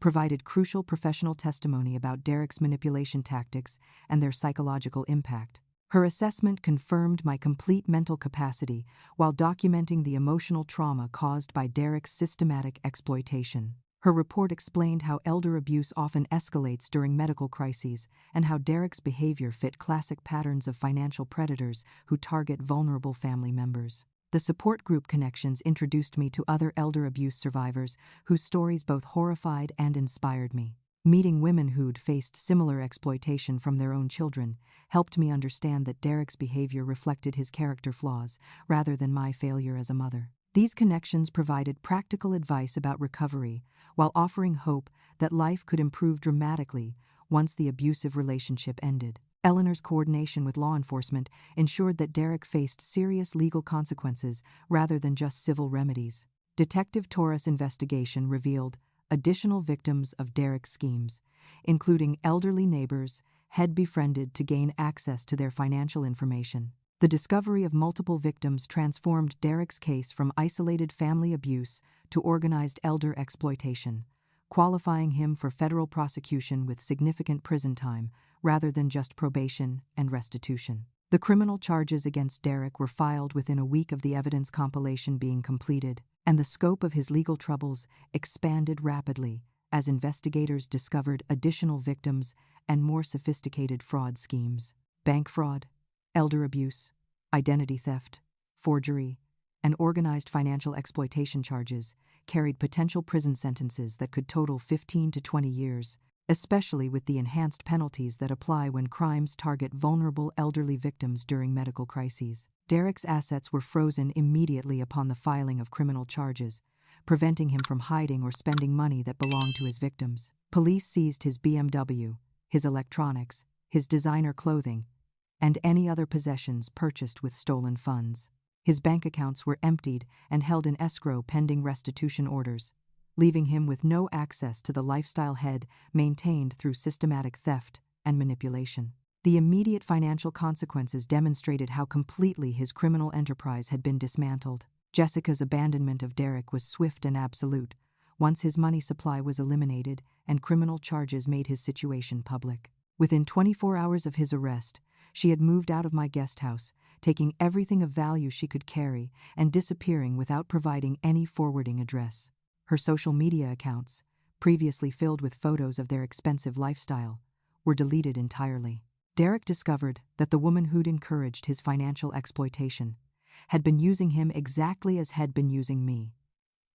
provided crucial professional testimony about Derek's manipulation tactics and their psychological impact. Her assessment confirmed my complete mental capacity while documenting the emotional trauma caused by Derek's systematic exploitation. Her report explained how elder abuse often escalates during medical crises and how Derek's behavior fit classic patterns of financial predators who target vulnerable family members. The support group connections introduced me to other elder abuse survivors whose stories both horrified and inspired me. Meeting women who'd faced similar exploitation from their own children helped me understand that Derek's behavior reflected his character flaws rather than my failure as a mother. These connections provided practical advice about recovery while offering hope that life could improve dramatically once the abusive relationship ended. Eleanor's coordination with law enforcement ensured that Derek faced serious legal consequences rather than just civil remedies. Detective Torres' investigation revealed additional victims of Derek's schemes, including elderly neighbors he'd befriended to gain access to their financial information. The discovery of multiple victims transformed Derek's case from isolated family abuse to organized elder exploitation, qualifying him for federal prosecution with significant prison time rather than just probation and restitution. The criminal charges against Derek were filed within a week of the evidence compilation being completed, and the scope of his legal troubles expanded rapidly as investigators discovered additional victims and more sophisticated fraud schemes. Bank fraud, elder abuse, identity theft, forgery, and organized financial exploitation charges carried potential prison sentences that could total 15 to 20 years, especially with the enhanced penalties that apply when crimes target vulnerable elderly victims during medical crises. Derek's assets were frozen immediately upon the filing of criminal charges, preventing him from hiding or spending money that belonged to his victims. Police seized his BMW, his electronics, his designer clothing, and any other possessions purchased with stolen funds. His bank accounts were emptied and held in escrow pending restitution orders, leaving him with no access to the lifestyle he'd maintained through systematic theft and manipulation. The immediate financial consequences demonstrated how completely his criminal enterprise had been dismantled. Jessica's abandonment of Derek was swift and absolute, once his money supply was eliminated and criminal charges made his situation public. Within 24 hours of his arrest, she had moved out of my guest house, taking everything of value she could carry and disappearing without providing any forwarding address. Her social media accounts, previously filled with photos of their expensive lifestyle, were deleted entirely. Derek discovered that the woman who'd encouraged his financial exploitation had been using him exactly as had been using me,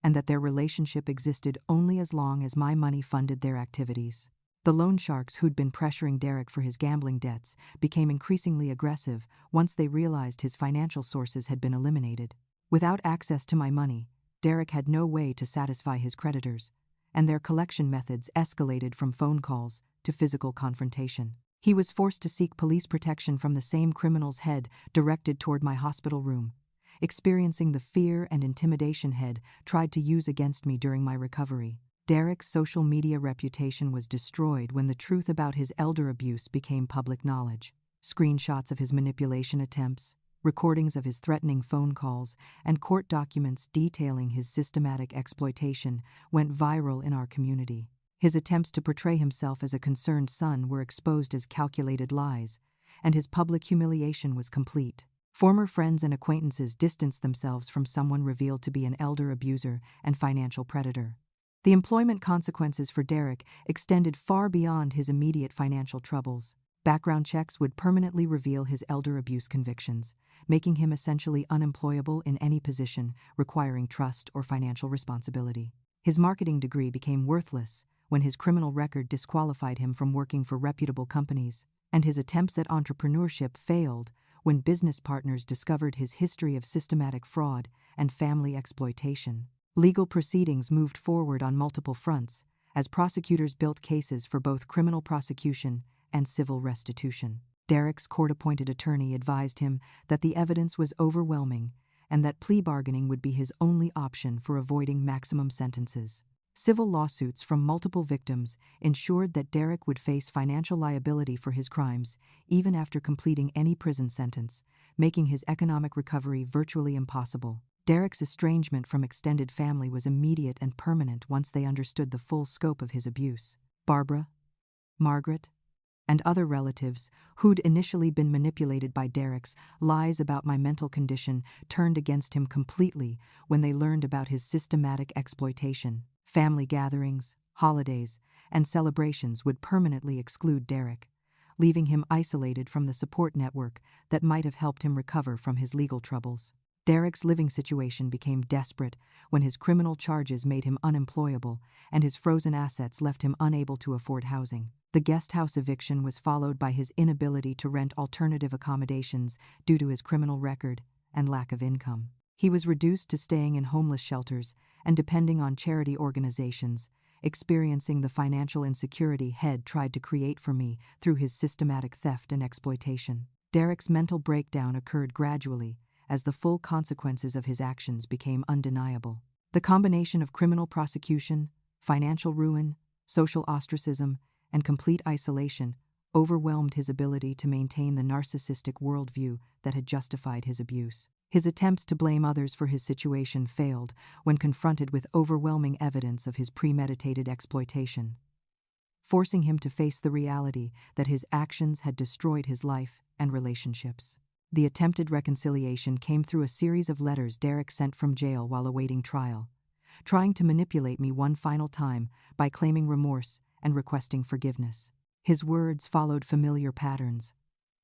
and that their relationship existed only as long as my money funded their activities. The loan sharks who'd been pressuring Derek for his gambling debts became increasingly aggressive once they realized his financial sources had been eliminated. Without access to my money, Derek had no way to satisfy his creditors, and their collection methods escalated from phone calls to physical confrontation. He was forced to seek police protection from the same criminal's head directed toward my hospital room, experiencing the fear and intimidation head tried to use against me during my recovery. Derek's social media reputation was destroyed when the truth about his elder abuse became public knowledge. Screenshots of his manipulation attempts, recordings of his threatening phone calls, and court documents detailing his systematic exploitation went viral in our community. His attempts to portray himself as a concerned son were exposed as calculated lies, and his public humiliation was complete. Former friends and acquaintances distanced themselves from someone revealed to be an elder abuser and financial predator. The employment consequences for Derek extended far beyond his immediate financial troubles. Background checks would permanently reveal his elder abuse convictions, making him essentially unemployable in any position requiring trust or financial responsibility. His marketing degree became worthless when his criminal record disqualified him from working for reputable companies, and his attempts at entrepreneurship failed when business partners discovered his history of systematic fraud and family exploitation. Legal proceedings moved forward on multiple fronts as prosecutors built cases for both criminal prosecution and civil restitution. Derek's court-appointed attorney advised him that the evidence was overwhelming and that plea bargaining would be his only option for avoiding maximum sentences. Civil lawsuits from multiple victims ensured that Derek would face financial liability for his crimes even after completing any prison sentence, making his economic recovery virtually impossible. Derek's estrangement from extended family was immediate and permanent once they understood the full scope of his abuse. Barbara, Margaret, and other relatives who'd initially been manipulated by Derek's lies about my mental condition turned against him completely when they learned about his systematic exploitation. Family gatherings, holidays, and celebrations would permanently exclude Derek, leaving him isolated from the support network that might have helped him recover from his legal troubles. Derek's living situation became desperate when his criminal charges made him unemployable and his frozen assets left him unable to afford housing. The guest house eviction was followed by his inability to rent alternative accommodations due to his criminal record and lack of income. He was reduced to staying in homeless shelters and depending on charity organizations, experiencing the financial insecurity Head tried to create for me through his systematic theft and exploitation. Derek's mental breakdown occurred gradually as the full consequences of his actions became undeniable. The combination of criminal prosecution, financial ruin, social ostracism, and complete isolation overwhelmed his ability to maintain the narcissistic worldview that had justified his abuse. His attempts to blame others for his situation failed when confronted with overwhelming evidence of his premeditated exploitation, forcing him to face the reality that his actions had destroyed his life and relationships. The attempted reconciliation came through a series of letters Derek sent from jail while awaiting trial, trying to manipulate me one final time by claiming remorse and requesting forgiveness. His words followed familiar patterns,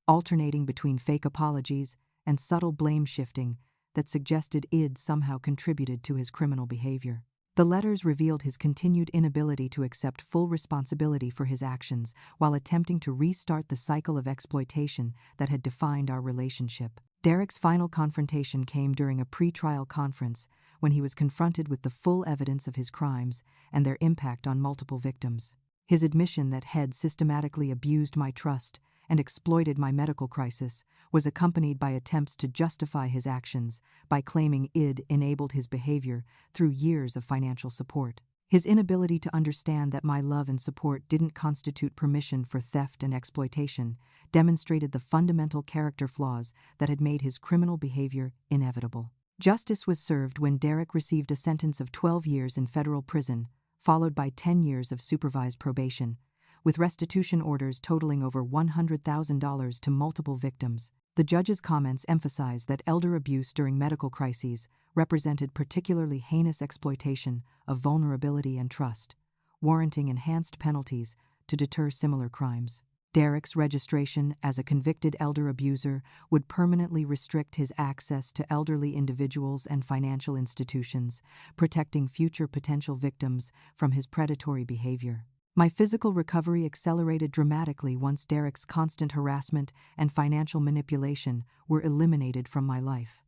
alternating between fake apologies and subtle blame shifting that suggested id somehow contributed to his criminal behavior. The letters revealed his continued inability to accept full responsibility for his actions while attempting to restart the cycle of exploitation that had defined our relationship. Derek's final confrontation came during a pre-trial conference when he was confronted with the full evidence of his crimes and their impact on multiple victims. His admission that Head systematically abused my trust and exploited my medical crisis was accompanied by attempts to justify his actions by claiming id enabled his behavior through years of financial support. His inability to understand that my love and support didn't constitute permission for theft and exploitation demonstrated the fundamental character flaws that had made his criminal behavior inevitable. Justice was served when Derek received a sentence of 12 years in federal prison, followed by 10 years of supervised probation, with restitution orders totaling over $100,000 to multiple victims. The judge's comments emphasized that elder abuse during medical crises represented particularly heinous exploitation of vulnerability and trust, warranting enhanced penalties to deter similar crimes. Derek's registration as a convicted elder abuser would permanently restrict his access to elderly individuals and financial institutions, protecting future potential victims from his predatory behavior. My physical recovery accelerated dramatically once Derek's constant harassment and financial manipulation were eliminated from my life.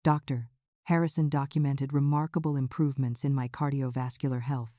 Dr. Harrison documented remarkable improvements in my cardiovascular health,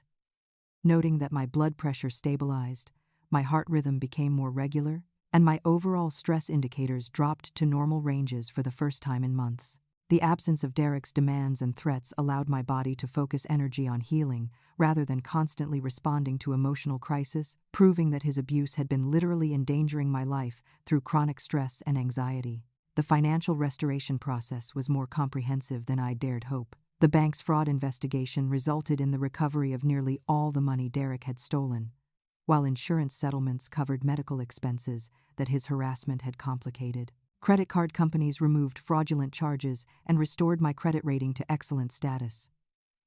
noting that my blood pressure stabilized, my heart rhythm became more regular, and my overall stress indicators dropped to normal ranges for the first time in months. The absence of Derek's demands and threats allowed my body to focus energy on healing rather than constantly responding to emotional crisis, proving that his abuse had been literally endangering my life through chronic stress and anxiety. The financial restoration process was more comprehensive than I dared hope. The bank's fraud investigation resulted in the recovery of nearly all the money Derek had stolen, while insurance settlements covered medical expenses that his harassment had complicated. Credit card companies removed fraudulent charges and restored my credit rating to excellent status.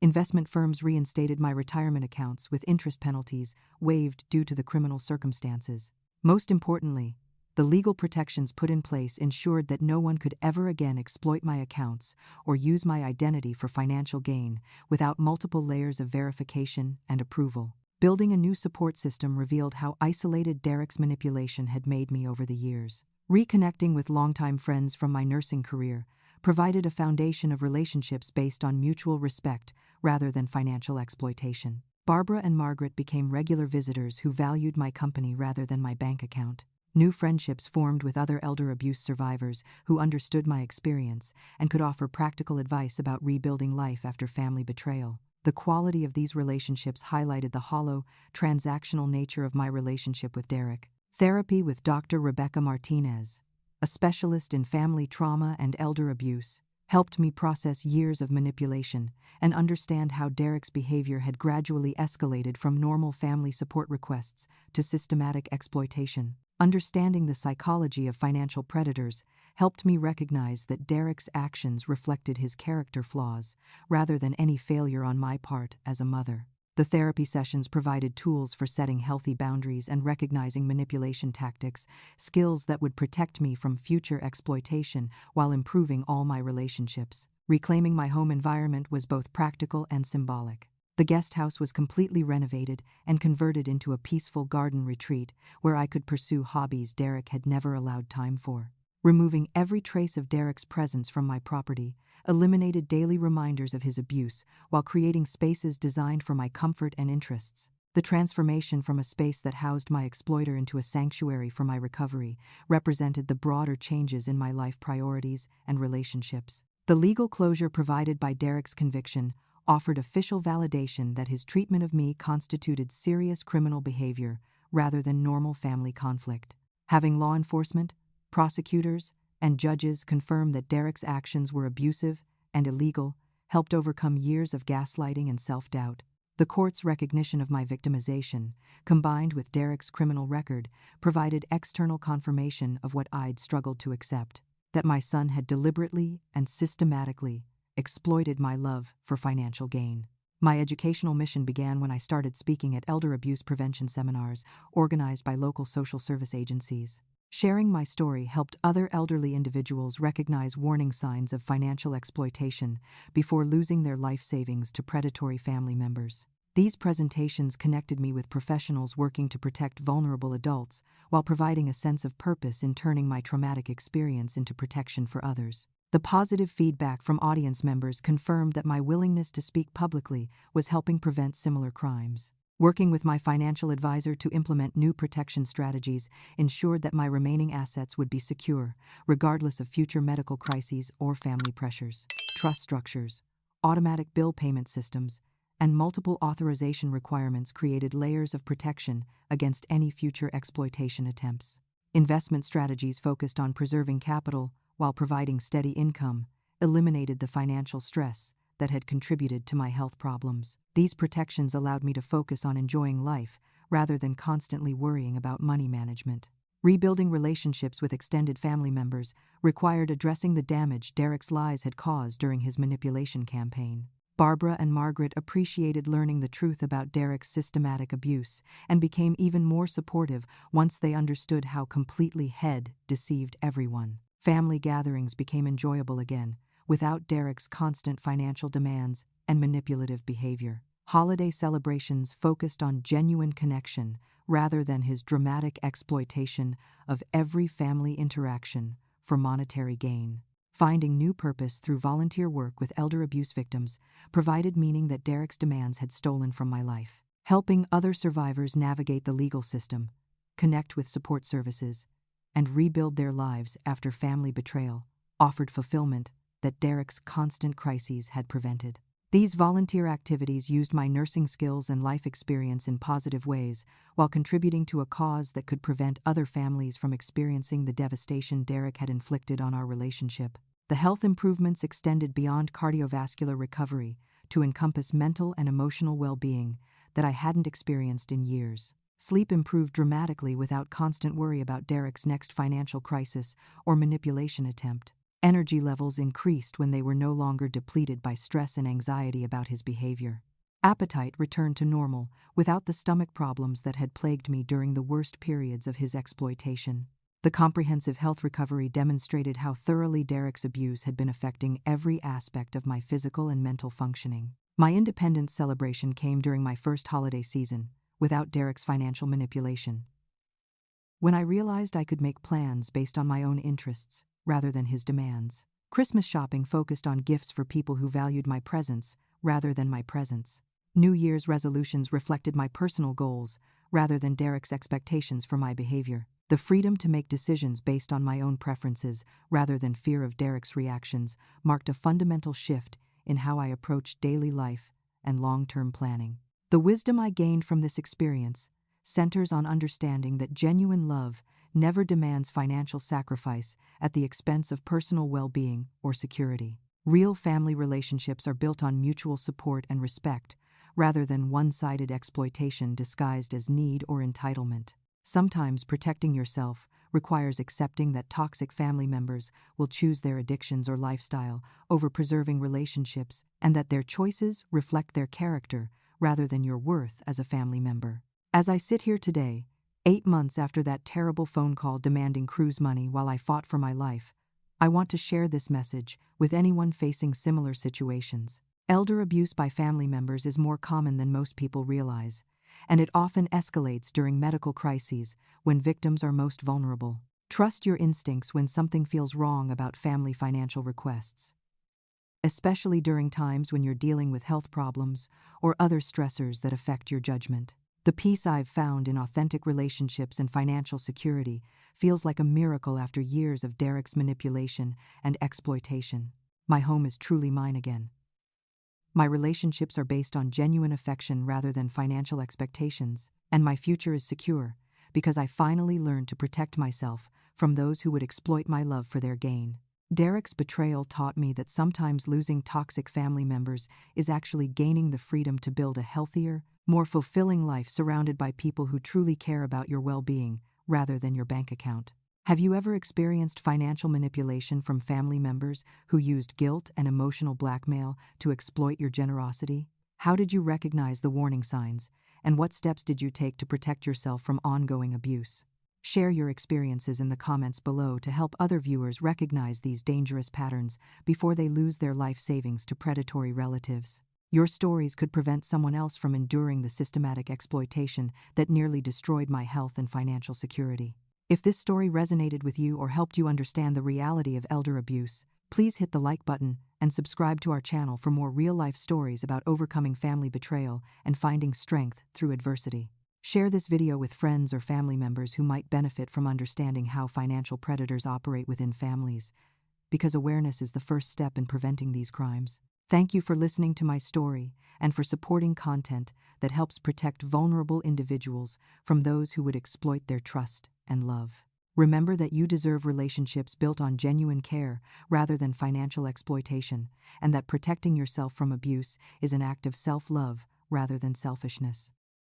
Investment firms reinstated my retirement accounts with interest penalties waived due to the criminal circumstances. Most importantly, the legal protections put in place ensured that no one could ever again exploit my accounts or use my identity for financial gain without multiple layers of verification and approval. Building a new support system revealed how isolated Derek's manipulation had made me over the years. Reconnecting with longtime friends from my nursing career provided a foundation of relationships based on mutual respect rather than financial exploitation. Barbara and Margaret became regular visitors who valued my company rather than my bank account. New friendships formed with other elder abuse survivors who understood my experience and could offer practical advice about rebuilding life after family betrayal. The quality of these relationships highlighted the hollow, transactional nature of my relationship with Derek. Therapy with Dr. Rebecca Martinez, a specialist in family trauma and elder abuse, helped me process years of manipulation and understand how Derek's behavior had gradually escalated from normal family support requests to systematic exploitation. Understanding the psychology of financial predators helped me recognize that Derek's actions reflected his character flaws rather than any failure on my part as a mother. The therapy sessions provided tools for setting healthy boundaries and recognizing manipulation tactics, skills that would protect me from future exploitation while improving all my relationships. Reclaiming my home environment was both practical and symbolic. The guest house was completely renovated and converted into a peaceful garden retreat where I could pursue hobbies Derek had never allowed time for. Removing every trace of Derek's presence from my property eliminated daily reminders of his abuse while creating spaces designed for my comfort and interests. The transformation from a space that housed my exploiter into a sanctuary for my recovery represented the broader changes in my life priorities and relationships. The legal closure provided by Derek's conviction offered official validation that his treatment of me constituted serious criminal behavior rather than normal family conflict. Having law enforcement, prosecutors, and judges confirm that Derek's actions were abusive and illegal helped overcome years of gaslighting and self-doubt. The court's recognition of my victimization, combined with Derek's criminal record, provided external confirmation of what I'd struggled to accept, that my son had deliberately and systematically exploited my love for financial gain. My educational mission began when I started speaking at elder abuse prevention seminars organized by local social service agencies. Sharing my story helped other elderly individuals recognize warning signs of financial exploitation before losing their life savings to predatory family members. These presentations connected me with professionals working to protect vulnerable adults while providing a sense of purpose in turning my traumatic experience into protection for others. The positive feedback from audience members confirmed that my willingness to speak publicly was helping prevent similar crimes. Working with my financial advisor to implement new protection strategies ensured that my remaining assets would be secure, regardless of future medical crises or family pressures. Trust structures, automatic bill payment systems, and multiple authorization requirements created layers of protection against any future exploitation attempts. Investment strategies focused on preserving capital while providing steady income eliminated the financial stress that had contributed to my health problems. These protections allowed me to focus on enjoying life rather than constantly worrying about money management. Rebuilding relationships with extended family members required addressing the damage Derek's lies had caused during his manipulation campaign. Barbara and Margaret appreciated learning the truth about Derek's systematic abuse and became even more supportive once they understood how completely he'd deceived everyone. Family gatherings became enjoyable again, without Derek's constant financial demands and manipulative behavior. Holiday celebrations focused on genuine connection rather than his dramatic exploitation of every family interaction for monetary gain. Finding new purpose through volunteer work with elder abuse victims provided meaning that Derek's demands had stolen from my life. Helping other survivors navigate the legal system, connect with support services, and rebuild their lives after family betrayal offered fulfillment that Derek's constant crises had prevented. These volunteer activities used my nursing skills and life experience in positive ways while contributing to a cause that could prevent other families from experiencing the devastation Derek had inflicted on our relationship. The health improvements extended beyond cardiovascular recovery to encompass mental and emotional well-being that I hadn't experienced in years. Sleep improved dramatically without constant worry about Derek's next financial crisis or manipulation attempt. Energy levels increased when they were no longer depleted by stress and anxiety about his behavior. Appetite returned to normal without the stomach problems that had plagued me during the worst periods of his exploitation. The comprehensive health recovery demonstrated how thoroughly Derek's abuse had been affecting every aspect of my physical and mental functioning. My independence celebration came during my first holiday season, without Derek's financial manipulation. When I realized I could make plans based on my own interests, rather than his demands. Christmas shopping focused on gifts for people who valued my presence rather than my presence. New Year's resolutions reflected my personal goals rather than Derek's expectations for my behavior. The freedom to make decisions based on my own preferences rather than fear of Derek's reactions marked a fundamental shift in how I approached daily life and long-term planning. The wisdom I gained from this experience centers on understanding that genuine love never demands financial sacrifice at the expense of personal well-being or security. Real family relationships are built on mutual support and respect, rather than one-sided exploitation disguised as need or entitlement. Sometimes protecting yourself requires accepting that toxic family members will choose their addictions or lifestyle over preserving relationships, and that their choices reflect their character rather than your worth as a family member. As I sit here today, 8 months after that terrible phone call demanding cruise money while I fought for my life, I want to share this message with anyone facing similar situations. Elder abuse by family members is more common than most people realize, and it often escalates during medical crises when victims are most vulnerable. Trust your instincts when something feels wrong about family financial requests, especially during times when you're dealing with health problems or other stressors that affect your judgment. The peace I've found in authentic relationships and financial security feels like a miracle after years of Derek's manipulation and exploitation. My home is truly mine again. My relationships are based on genuine affection rather than financial expectations, and my future is secure because I finally learned to protect myself from those who would exploit my love for their gain. Derek's betrayal taught me that sometimes losing toxic family members is actually gaining the freedom to build a healthier, more fulfilling life surrounded by people who truly care about your well-being rather than your bank account. Have you ever experienced financial manipulation from family members who used guilt and emotional blackmail to exploit your generosity? How did you recognize the warning signs, and what steps did you take to protect yourself from ongoing abuse? Share your experiences in the comments below to help other viewers recognize these dangerous patterns before they lose their life savings to predatory relatives. Your stories could prevent someone else from enduring the systematic exploitation that nearly destroyed my health and financial security. If this story resonated with you or helped you understand the reality of elder abuse, please hit the like button and subscribe to our channel for more real-life stories about overcoming family betrayal and finding strength through adversity. Share this video with friends or family members who might benefit from understanding how financial predators operate within families, because awareness is the first step in preventing these crimes. Thank you for listening to my story and for supporting content that helps protect vulnerable individuals from those who would exploit their trust and love. Remember that you deserve relationships built on genuine care rather than financial exploitation, and that protecting yourself from abuse is an act of self-love rather than selfishness.